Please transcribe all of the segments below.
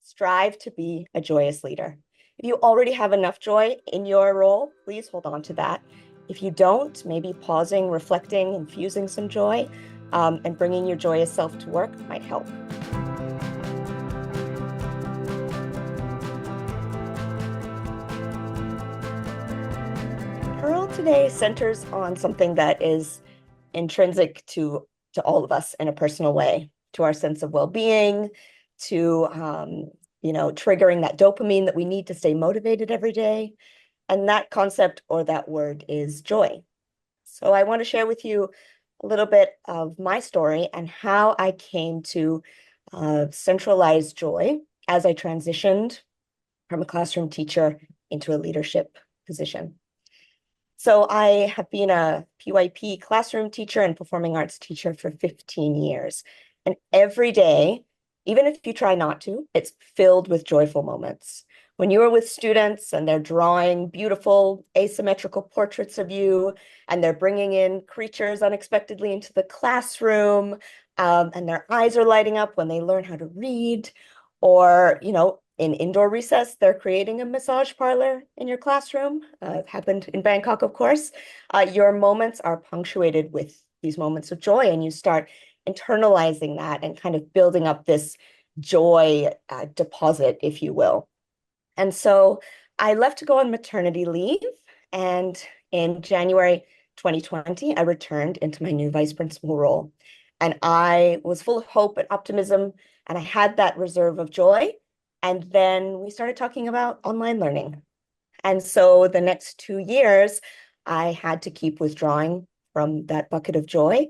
strive to be a joyous leader. If you already have enough joy in your role, please hold on to that. If you don't, maybe pausing, reflecting, infusing some joy, and bringing your joyous self to work might help. Pearl today centers on something that is intrinsic to all of us in a personal way, to our sense of well-being, to triggering that dopamine that we need to stay motivated every day. And that concept or that word is joy. So I want to share with you a little bit of my story and how I came to centralize joy as I transitioned from a classroom teacher into a leadership position. So I have been a PYP classroom teacher and performing arts teacher for 15 years. And every day, even if you try not to, it's filled with joyful moments. When you are with students and they're drawing beautiful asymmetrical portraits of you, and they're bringing in creatures unexpectedly into the classroom, and their eyes are lighting up when they learn how to read, or, in indoor recess, they're creating a massage parlor in your classroom. It happened in Bangkok, of course. Your moments are punctuated with these moments of joy, and you start internalizing that and kind of building up this joy deposit, if you will. And so I left to go on maternity leave. And in January 2020, I returned into my new vice principal role. And I was full of hope and optimism, and I had that reserve of joy. And then we started talking about online learning. And so the next 2 years, I had to keep withdrawing from that bucket of joy.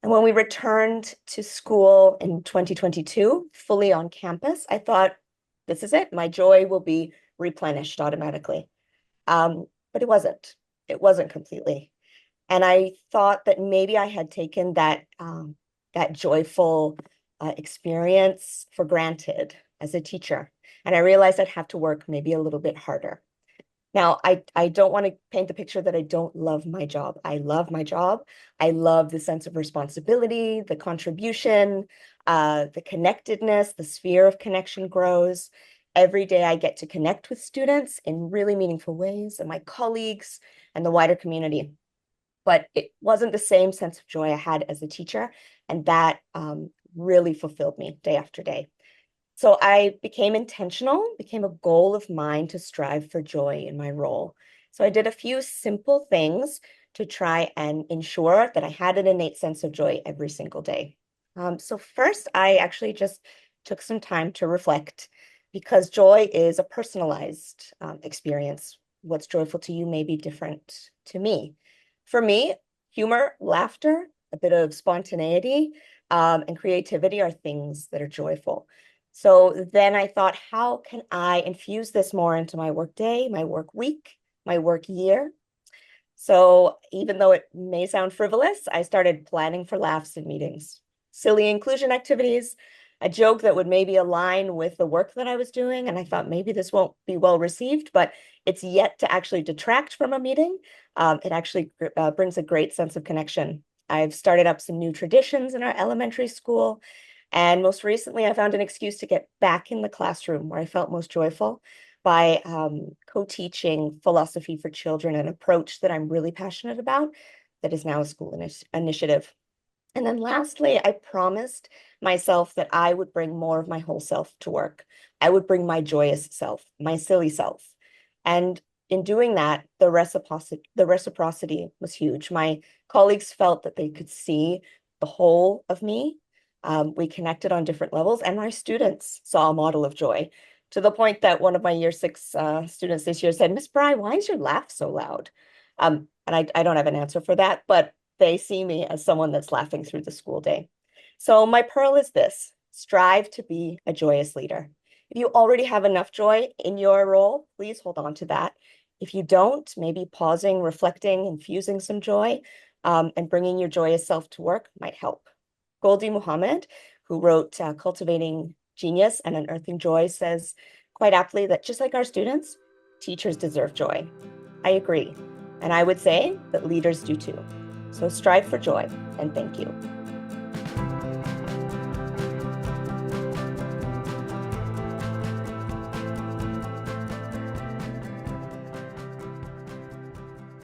And when we returned to school in 2022, fully on campus, I thought, this is it. My joy will be replenished automatically. But it wasn't. It wasn't completely. And I thought that maybe I had taken that joyful experience for granted as a teacher. And I realized I'd have to work maybe a little bit harder. Now, I don't want to paint the picture that I don't love my job. I love my job. I love the sense of responsibility, the contribution, the connectedness, the sphere of connection grows. Every day I get to connect with students in really meaningful ways, and my colleagues and the wider community. But it wasn't the same sense of joy I had as a teacher, and that really fulfilled me day after day. So I became intentional, became a goal of mine to strive for joy in my role. So I did a few simple things to try and ensure that I had an innate sense of joy every single day. So first, I actually just took some time to reflect, because joy is a personalized experience. What's joyful to you may be different to me. For me, humor, laughter, a bit of spontaneity, and creativity are things that are joyful. So then I thought, how can I infuse this more into my work day, my work week, my work year? So even though it may sound frivolous, I started planning for laughs in meetings, silly inclusion activities, a joke that would maybe align with the work that I was doing. And I thought maybe this won't be well received, but it's yet to actually detract from a meeting. It actually brings a great sense of connection. I've started up some new traditions in our elementary school. And most recently, I found an excuse to get back in the classroom where I felt most joyful by co-teaching philosophy for children, an approach that I'm really passionate about, that is now a school initiative. And then lastly, I promised myself that I would bring more of my whole self to work. I would bring my joyous self, my silly self. And in doing that, the reciprocity was huge. My colleagues felt that they could see the whole of me. We connected on different levels, and my students saw a model of joy, to the point that one of my year 6 students this year said, "Miss Bry, why is your laugh so loud?" And I don't have an answer for that, but they see me as someone that's laughing through the school day. So my pearl is this: strive to be a joyous leader. If you already have enough joy in your role, please hold on to that. If you don't, maybe pausing, reflecting, infusing some joy, and bringing your joyous self to work might help. Goldie Muhammad, who wrote Cultivating Genius and Unearthing Joy, says quite aptly that just like our students, teachers deserve joy. I agree. And I would say that leaders do too. So strive for joy, and thank you.